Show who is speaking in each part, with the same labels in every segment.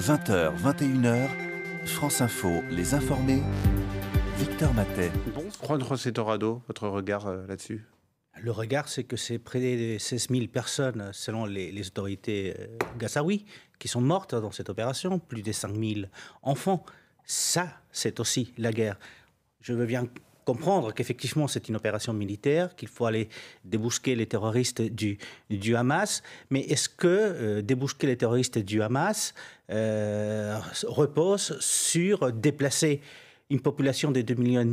Speaker 1: 20h, 21h, France Info, les informés, Victor Matet.
Speaker 2: Bon, Juan José Torrado, votre regard là-dessus?
Speaker 3: Le regard, c'est que c'est près de 16 000 personnes, selon les autorités gazaouis, qui sont mortes dans cette opération, plus de 5 000 enfants. Ça, c'est aussi la guerre. Je veux bien comprendre qu'effectivement, c'est une opération militaire, qu'il faut aller débusquer les terroristes du Hamas, mais est-ce que débusquer les terroristes du Hamas repose sur déplacer une population de 2,5 millions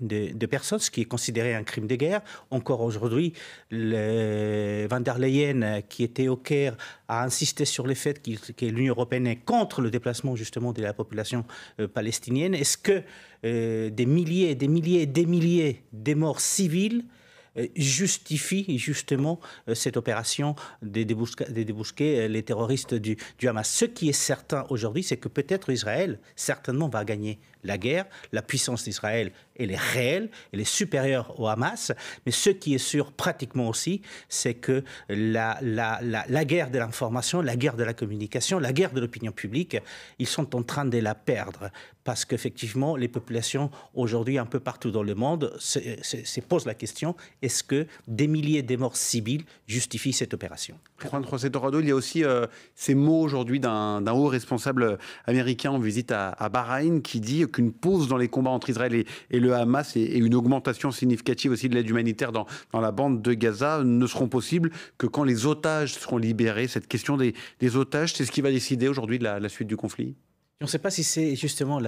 Speaker 3: de personnes, ce qui est considéré un crime de guerre. Encore aujourd'hui, Van der Leyen, qui était au Caire, a insisté sur le fait que l'Union européenne est contre le déplacement justement de la population palestinienne. Est-ce que des milliers de morts civiles justifie justement cette opération de débusquer les terroristes du Hamas. Ce qui est certain aujourd'hui, c'est que peut-être Israël, certainement, va gagner la guerre. La puissance d'Israël, elle est réelle, elle est supérieure au Hamas. Mais ce qui est sûr pratiquement aussi, c'est que la guerre de l'information, la guerre de la communication, la guerre de l'opinion publique, ils sont en train de la perdre. Parce qu'effectivement, les populations aujourd'hui, un peu partout dans le monde, se posent la question, est-ce que des milliers de morts civiles justifient cette opération?
Speaker 2: Juan José Torrado, il y a aussi ces mots aujourd'hui d'un haut responsable américain en visite à Bahreïn qui dit qu'une pause dans les combats entre Israël et le Hamas et une augmentation significative aussi de l'aide humanitaire dans la bande de Gaza ne seront possibles que quand les otages seront libérés. Cette question des otages, c'est ce qui va décider aujourd'hui de la suite du conflit?
Speaker 3: On ne sait pas si c'est justement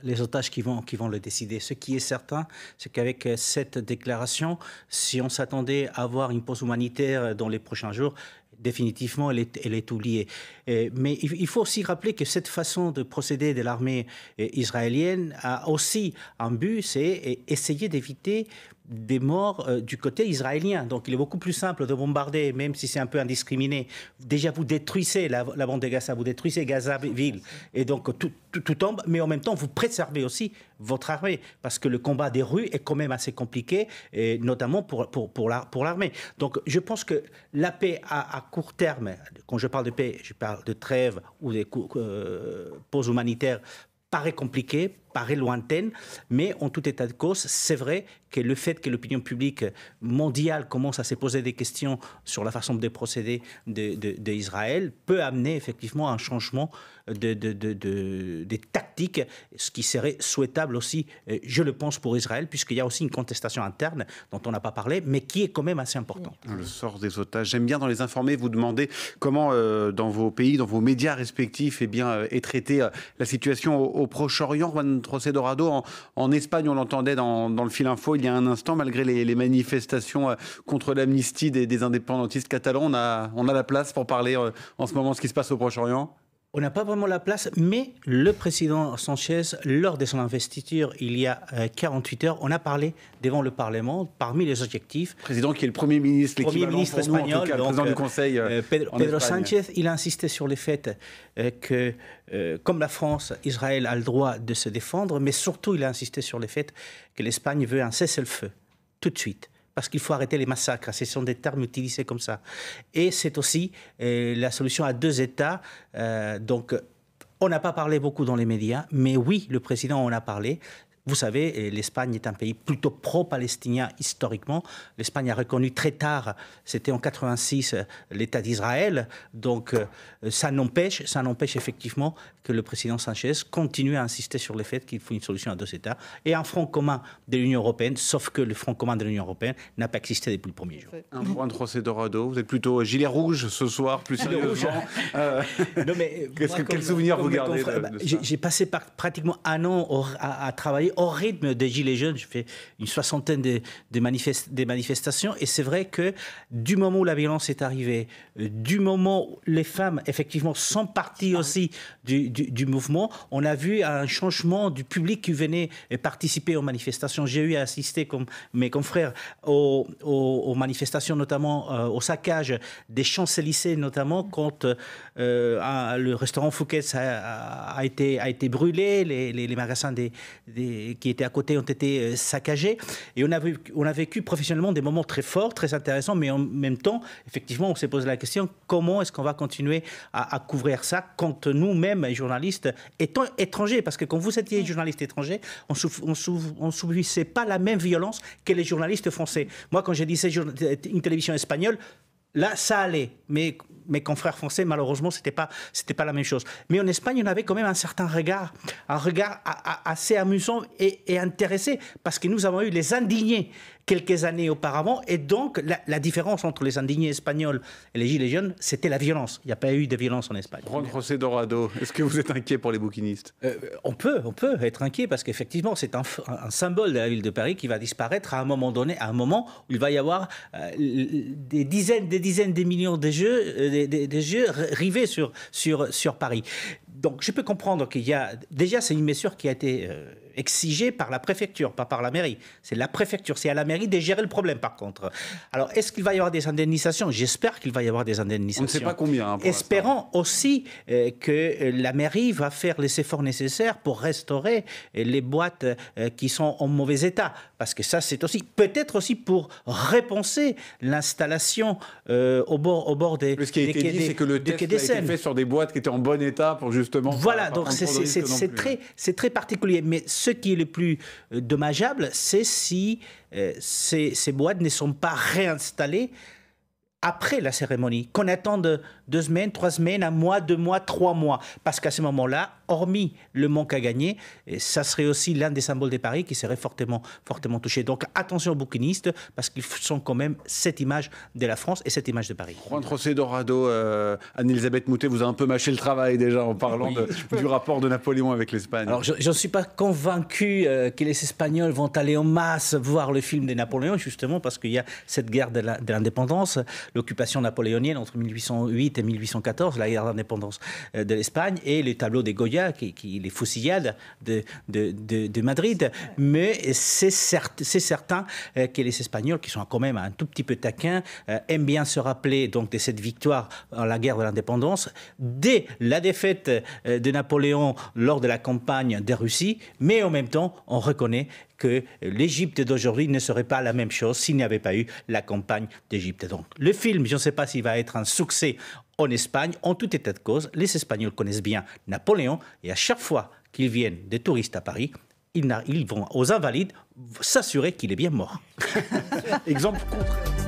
Speaker 3: les otages qui vont le décider. Ce qui est certain, c'est qu'avec cette déclaration, si on s'attendait à avoir une pause humanitaire dans les prochains jours, définitivement, elle est oubliée. Mais il faut aussi rappeler que cette façon de procéder de l'armée israélienne a aussi un but, c'est essayer d'éviter des morts du côté israélien. Donc il est beaucoup plus simple de bombarder, même si c'est un peu indiscriminé. Déjà, vous détruisez la bande de Gaza, vous détruisez Gaza-ville, et donc tout tombe, mais en même temps, vous préservez aussi votre armée, parce que le combat des rues est quand même assez compliqué, et notamment pour l'armée. Donc je pense que la paix à court terme, quand je parle de paix, je parle de trêve ou de pause humanitaire, paraît compliqué, paraît lointaine, mais en tout état de cause, c'est vrai que le fait que l'opinion publique mondiale commence à se poser des questions sur la façon de procéder d'Israël peut amener effectivement un changement des tactiques, ce qui serait souhaitable aussi, je le pense, pour Israël, puisqu'il y a aussi une contestation interne dont on n'a pas parlé, mais qui est quand même assez importante.
Speaker 2: Le sort des otages. J'aime bien dans les informés vous demander comment dans vos pays, dans vos médias respectifs, est traitée la situation au Proche-Orient. Juan José Torrado, en Espagne, on l'entendait dans le fil info il y a un instant, malgré les manifestations contre l'amnistie des indépendantistes catalans, on a la place pour parler en ce moment de ce qui se passe au Proche-Orient?
Speaker 3: On n'a pas vraiment la place, mais le président Sanchez, lors de son investiture, il y a 48 heures, on a parlé devant le Parlement, parmi les objectifs.
Speaker 2: Président qui est le Premier ministre,
Speaker 3: espagnol,
Speaker 2: en tout cas, le président du Conseil.
Speaker 3: Pedro Sánchez, il a insisté sur le fait que, comme la France, Israël a le droit de se défendre, mais surtout, il a insisté sur le fait que l'Espagne veut un cessez-le-feu, tout de suite. Parce qu'il faut arrêter les massacres. Ce sont des termes utilisés comme ça. Et c'est aussi la solution à 2 États. Donc, on n'a pas parlé beaucoup dans les médias, mais oui, le président en a parlé. Vous savez, l'Espagne est un pays plutôt pro-palestinien historiquement. L'Espagne a reconnu très tard, c'était en 86, l'État d'Israël. Donc, ça n'empêche effectivement que le président Sanchez continue à insister sur le fait qu'il faut une solution à 2 États et un front commun de l'Union européenne, sauf que le front commun de l'Union européenne n'a pas existé depuis le premier jour.
Speaker 2: Juan José Torrado, vous êtes plutôt gilet rouge ce soir, plus sérieusement. Quel souvenir vous gardez
Speaker 3: J'ai passé pratiquement un an à travailler au rythme des Gilets jaunes. J'ai fait une 60aine de manifestations, et c'est vrai que du moment où la violence est arrivée, du moment où les femmes effectivement sont parties aussi du mouvement, on a vu un changement du public qui venait participer aux manifestations. J'ai eu à assister, comme mes confrères, aux manifestations, notamment au saccage des Champs-Élysées, notamment quand le restaurant Fouquet's a été brûlé, les magasins des qui étaient à côté ont été saccagés. Et on a vécu professionnellement des moments très forts, très intéressants, mais en même temps, effectivement, on s'est posé la question, comment est-ce qu'on va continuer à couvrir ça quand nous-mêmes, journalistes, étant étrangers, parce que quand vous étiez journaliste étranger, on ne subissait pas la même violence que les journalistes français. Moi, quand je disais une télévision espagnole, là, ça allait, mais mes confrères français, malheureusement, c'était pas la même chose. Mais en Espagne, on avait quand même un certain regard, assez amusant et intéressé, parce que nous avons eu les indignés quelques années auparavant, et donc la différence entre les indignés espagnols et les gilets jaunes, c'était la violence. Il n'y a pas eu de violence en Espagne.
Speaker 2: Juan José Dorado, est-ce que vous êtes inquiet pour les bouquinistes?
Speaker 3: On peut être inquiet, parce qu'effectivement, c'est un symbole de la ville de Paris qui va disparaître à un moment donné, à un moment où il va y avoir des dizaines de millions de jeux rivés sur Paris. Donc, je peux comprendre qu'il y a... Déjà, c'est une mesure qui a été exigée par la préfecture, pas par la mairie. C'est la préfecture, c'est à la mairie de gérer le problème, par contre. Alors, est-ce qu'il va y avoir des indemnisations? J'espère qu'il va y avoir des indemnisations.
Speaker 2: On ne sait pas combien.
Speaker 3: Espérons aussi que la mairie va faire les efforts nécessaires pour restaurer les boîtes qui sont en mauvais état. Parce que ça, c'est aussi... Peut-être aussi pour repenser l'installation au bord des...
Speaker 2: Ce qui a été dit, c'est que le test a été fait sur des boîtes qui étaient en bon état pour justement...
Speaker 3: Voilà, donc c'est très particulier. Mais ce qui est le plus dommageable, c'est si ces boîtes ne sont pas réinstallées après la cérémonie, qu'on attende 2 semaines, 3 semaines, 1 mois, 2 mois, 3 mois. Parce qu'à ce moment-là, hormis le manque à gagner, ça serait aussi l'un des symboles de Paris qui serait fortement touché. Donc attention aux bouquinistes, parce qu'ils sont quand même cette image de la France et cette image de Paris.
Speaker 2: Juan José Dorado, Anne-Elisabeth Moutet vous a un peu mâché le travail déjà en parlant du rapport de Napoléon avec l'Espagne.
Speaker 3: Alors je ne suis pas convaincu que les Espagnols vont aller en masse voir le film de Napoléon, justement parce qu'il y a cette guerre de l'indépendance, l'occupation napoléonienne entre 1808 et 1814, la guerre d'indépendance de l'Espagne, et les tableaux des Goya, les fusillades de Madrid. Mais c'est certain que les Espagnols, qui sont quand même un tout petit peu taquins, aiment bien se rappeler donc de cette victoire dans la guerre de l'indépendance, dès la défaite de Napoléon lors de la campagne de Russie, mais en même temps, on reconnaît que l'Égypte d'aujourd'hui ne serait pas la même chose s'il n'y avait pas eu la campagne d'Égypte. Donc, le film, je ne sais pas s'il va être un succès en Espagne. En tout état de cause, les Espagnols connaissent bien Napoléon, et à chaque fois qu'ils viennent des touristes à Paris, ils vont aux Invalides s'assurer qu'il est bien mort.
Speaker 2: Exemple contraire.